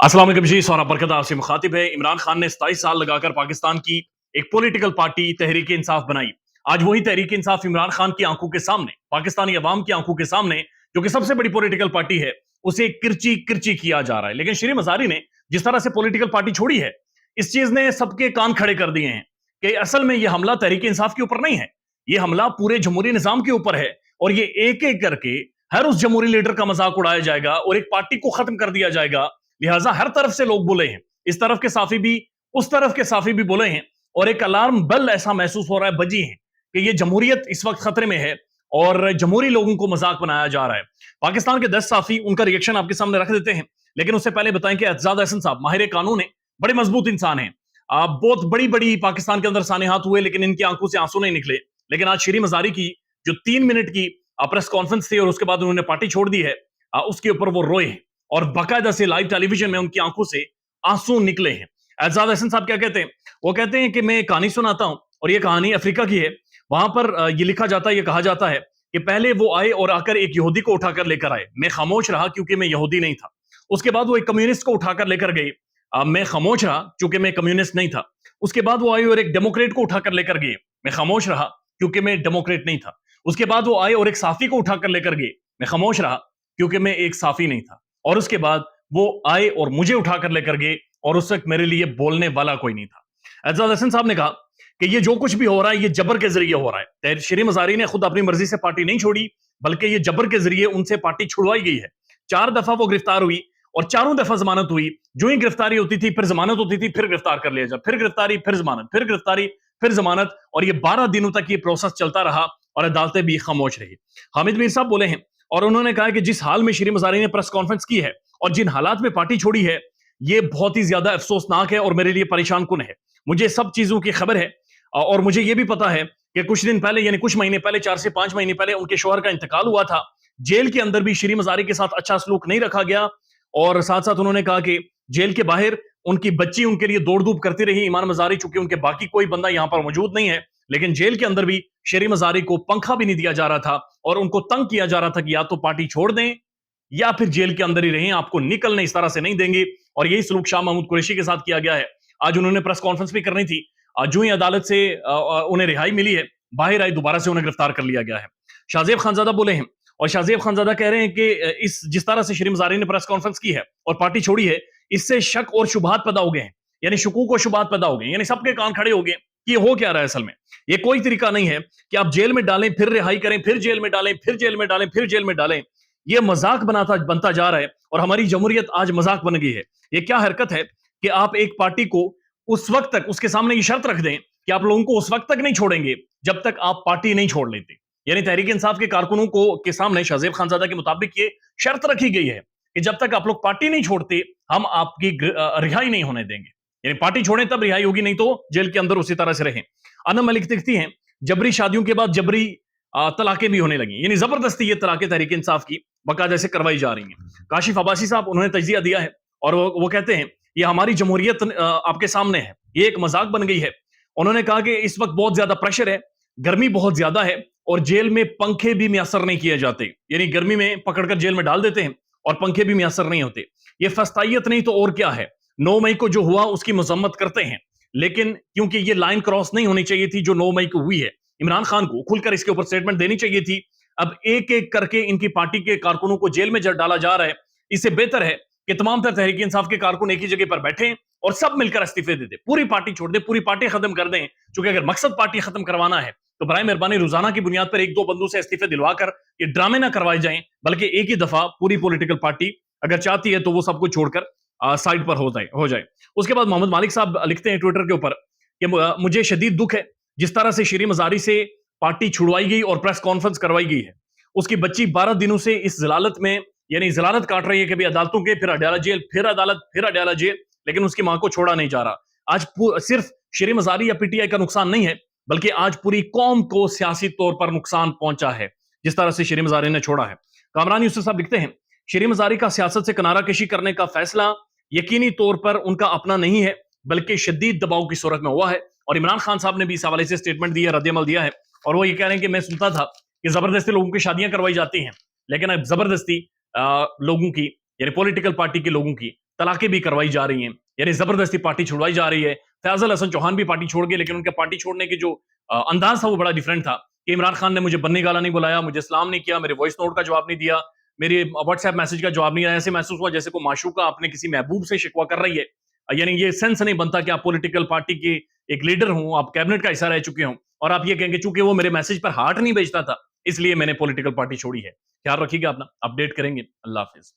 अस्सलाम वालेकुम जी, सौरभ बरकत आपसे मुखातिब है। इमरान खान ने 27 साल लगाकर पाकिस्तान की एक पॉलिटिकल पार्टी तहरीक इंसाफ बनाई। आज वही तहरीक इंसाफ इमरान खान की आंखों के सामने, पाकिस्तानी अवाम की आंखों के सामने, जो कि सबसे बड़ी पॉलिटिकल पार्टी है, उसे किरची किरची किया जा रहा है। लेकिन शरीफ मजारी ने जिस तरह से पॉलिटिकल पार्टी छोड़ी है, इस चीज ने सबके कान खड़े कर दिए हैं कि असल में यह हमला तहरीक इंसाफ के ऊपर नहीं है, यह हमला पूरे जमहूरी निजाम के ऊपर है। और ये एक एक करके हर उस जमहूरी लीडर का मजाक उड़ाया जाएगा और एक पार्टी को खत्म कर दिया जाएगा। लिहाजा हर तरफ से लोग बोले हैं, इस तरफ के साफी भी, उस तरफ के साफी भी बोले हैं, और एक अलार्म बेल ऐसा महसूस हो रहा है बजी है कि ये जमहूरियत इस वक्त खतरे में है और जमहूरी लोगों को मजाक बनाया जा रहा है। पाकिस्तान के 10 साफी, उनका रिएक्शन आपके सामने रख देते हैं, लेकिन उससे पहले बताएं कि एतजाज अहसन साहब माहिर कानून है, बड़े मजबूत इंसान हैं। बहुत बड़ी बड़ी पाकिस्तान के अंदर सानेहात हुए, लेकिन इनकी आंखों से आंसू नहीं निकले। लेकिन आज शरीफ मजारी की जो 3 मिनट की प्रेस कॉन्फ्रेंस थी और उसके बाद उन्होंने पार्टी छोड़ दी है, उसके ऊपर वो रोए हैं और बाकायदा से लाइव टेलीविजन में उनकी आंखों से आंसू निकले हैं। एजाज हसन साहब क्या कहते हैं? वो कहते हैं कि मैं कहानी सुनाता हूं और ये कहानी अफ्रीका की है। वहां पर ये लिखा जाता है, ये कहा जाता है कि पहले वो आए और आकर एक यहूदी को उठाकर लेकर आए। मैं खामोश रहा क्योंकि मैं यहूदी नहीं था। उसके बाद वो एक कम्युनिस्ट को उठाकर लेकर गए। मैं खामोश रहा क्योंकि मैं कम्युनिस्ट नहीं था। उसके बाद वो आए और एक डेमोक्रेट को उठाकर लेकर गए। मैं खामोश रहा क्योंकि मैं डेमोक्रेट नहीं था। उसके बाद वो आए और एक साफी को उठाकर लेकर गए। मैं खामोश रहा क्योंकि मैं एक साफी नहीं था। और उसके बाद वो आए और मुझे उठाकर लेकर गए और उस वक्त मेरे लिए बोलने वाला कोई नहीं था। एजाज हसन साहब ने कहा कि ये जो कुछ भी हो रहा है, ये जबर के जरिए हो रहा है। शरीफ मजारी ने खुद अपनी मर्जी से पार्टी नहीं छोड़ी, बल्कि ये जबर के जरिए उनसे पार्टी छुड़वाई गई है। 4 दफा वो गिरफ्तार हुई और चारों दफा जमानत हुई। जो ही गिरफ्तारी होती थी फिर जमानत होती थी, फिर गिरफ्तार कर लिया जाए, फिर गिरफ्तारी, फिर जमानत, फिर गिरफ्तारी, फिर जमानत। और ये 12 दिनों तक ये प्रोसेस चलता रहा और अदालतें भी खामोश रही। हामिद मीर साहब बोले हैं और उन्होंने कहा कि जिस हाल में शरीफ मजारी ने प्रेस कॉन्फ्रेंस की है और जिन हालात में पार्टी छोड़ी है, ये बहुत ही ज्यादा अफसोसनाक है और मेरे लिए परेशान कुन है। मुझे सब चीजों की खबर है और मुझे यह भी पता है कि कुछ दिन पहले, यानी कुछ महीने पहले, 4 से 5 महीने पहले उनके शौहर का इंतकाल हुआ था। जेल के अंदर भी शरीफ मजारी के साथ अच्छा सलूक नहीं रखा गया। और साथ साथ उन्होंने कहा कि जेल के बाहर उनकी बच्ची उनके लिए दौड़ धूप करती रही, ईमान मजारी, चूंकि उनके बाकी कोई बंदा यहां पर मौजूद नहीं है। लेकिन जेल के अंदर भी शरीफ मजारी को पंखा भी नहीं दिया जा रहा था और उनको तंग किया जा रहा था कि या तो पार्टी छोड़ दें या फिर जेल के अंदर ही रहें, आपको निकलने इस तरह से नहीं देंगे। और यही सलूक शाह महमूद कुरैशी के साथ किया गया है। आज उन्होंने प्रेस कॉन्फ्रेंस भी करनी थी। जो ही अदालत से उन्हें रिहाई मिली है, बाहर आए, दोबारा से उन्हें गिरफ्तार कर लिया गया है। शाहजेब खानजादा बोले हैं और शाहजेब खानजादा कह रहे हैं कि इस जिस तरह से शरीफ मजारी ने प्रेस कॉन्फ्रेंस की है और पार्टी छोड़ी है, इससे शक और शुबहात पैदा हो गए हैं, यानी शकूक और शुबहात पैदा हो गए, यानी सबके कान खड़े हो गए कि ये हो क्या रहा है। असल में ये कोई तरीका नहीं है कि आप जेल में डालें, फिर रिहाई करें, फिर जेल में डालें, फिर जेल में डालें, फिर जेल में डालें। ये मजाक बनता जा रहा है और हमारी जमहूरियत आज मजाक बन गई है। ये क्या हरकत है कि आप एक पार्टी को उस वक्त तक उसके सामने ये शर्त रख दें कि आप लोगों को उस वक्त तक नहीं छोड़ेंगे जब तक आप पार्टी नहीं छोड़ लेते। यानी तहरीक इंसाफ के कारकुनों को के सामने शाहजेब खानजादा के मुताबिक ये शर्त रखी गई है कि जब तक आप लोग पार्टी नहीं छोड़ते, हम आपकी रिहाई नहीं होने देंगे। यानी पार्टी छोड़ें तब रिहाई होगी, नहीं तो जेल के अंदर उसी तरह से रहें। अनम मलिक लिखती हैं, जबरी शादियों के बाद जबरी तलाकें भी होने लगी, यानी जबरदस्ती ये तलाकें तहरीक इंसाफ की बाकायदा से करवाई जा रही हैं। काशिफ अब्बासी साहब, उन्होंने तजिया दिया है और वो कहते हैं ये हमारी जमहूरियत आपके सामने है, ये एक मजाक बन गई है। उन्होंने कहा कि इस वक्त बहुत ज्यादा प्रेशर है, गर्मी बहुत ज्यादा है और जेल में पंखे भी मुयसर नहीं किए जाते, यानी गर्मी में पकड़कर जेल में डाल देते हैं और पंखे भी मुयसर नहीं होते। ये फस्तायत नहीं तो और क्या है। 9 मई को जो हुआ उसकी मजम्मत करते हैं, लेकिन क्योंकि ये लाइन क्रॉस नहीं होनी चाहिए थी जो 9 मई को हुई है, इमरान खान को खुलकर इसके ऊपर स्टेटमेंट देनी चाहिए थी। अब एक एक करके इनकी पार्टी के कारकुनों को जेल में डाला जा रहा है। इससे बेहतर है कि तमाम तर तहरीक इंसाफ के कारकुन एक ही जगह पर बैठे और सब मिलकर इस्तीफे दे दे, पूरी पार्टी छोड़ दे, पूरी पार्टी खत्म कर दें। क्योंकि अगर मकसद पार्टी खत्म करवाना है तो बराए मेहरबानी रोजाना की बुनियाद पर 1-2 बंदों से इस्तीफे दिलवाकर ये ड्रामे ना करवाए जाएं, बल्कि एक ही दफा पूरी पॉलिटिकल पार्टी अगर चाहती है तो वो सब कुछ छोड़कर साइड पर हो जाए। उसके बाद मोहम्मद मालिक साहब लिखते हैं ट्विटर के ऊपर कि मुझे शदीद दुख है जिस तरह से शरीफ मजारी से पार्टी छुड़वाई गई और प्रेस कॉन्फ्रेंस करवाई गई है। उसकी बच्ची 12 दिनों से इस जलालत में, यानी जलालत काट रही है कि भी अदालतों के, फिर अडयाला जेल, फिर अदालत, फिर अडयाला जेल, लेकिन उसकी मां को छोड़ा नहीं जा रहा। आज सिर्फ शरीफ मजारी या पीटीआई का नुकसान नहीं है, बल्कि आज पूरी कौम को सियासी तौर पर नुकसान पहुंचा है जिस तरह से शरीफ मजारी ने छोड़ा है। कामरान यूसुफ साहब लिखते हैं, शरीफ मजारी का सियासत से किनारा कशी करने का फैसला यकीनी तौर पर उनका अपना नहीं है, बल्कि शदीद दबाव की सूरत में हुआ है। और इमरान खान साहब ने भी इस हवाले से स्टेटमेंट दी है, रद्द-ए-अमल दिया है और वो ये कह रहे हैं कि मैं सुनता था कि जबरदस्ती लोगों की शादियां करवाई जाती हैं, लेकिन अब जबरदस्ती लोगों की, यानी पॉलिटिकल पार्टी के लोगों की طلاقیں بھی کروائی جا رہی ہیں، یعنی زبردستی پارٹی چھڑوائی جا رہی ہے. فیاض الحسن چوہان بھی پارٹی چھوڑ گئے، لیکن ان کے پارٹی چھوڑنے کے جو انداز تھا وہ بڑا ڈیفرنٹ تھا کہ عمران خان نے مجھے بننے گالا نہیں بلایا، مجھے سلام نہیں کیا، میرے وائس نوٹ کا جواب نہیں دیا، میرے واٹس ایپ میسج کا جواب نہیں آیا. ایسے محسوس ہوا جیسے کوئی معشوقہ اپنے کسی محبوب سے شکوہ کر رہی ہے. یعنی یہ سینس نہیں بنتا کہ آپ پولیٹیکل پارٹی کے ایک لیڈر ہوں، آپ کیبنٹ کا حصہ رہ چکے ہوں، اور آپ یہ کہیں گے چونکہ وہ میرے میسج پر ہارٹ نہیں بھیجتا تھا اس لیے میں نے پولیٹیکل پارٹی چھوڑی ہے. خیال رکھیے گا اپنا، اپڈیٹ کریں گے. اللہ حافظ.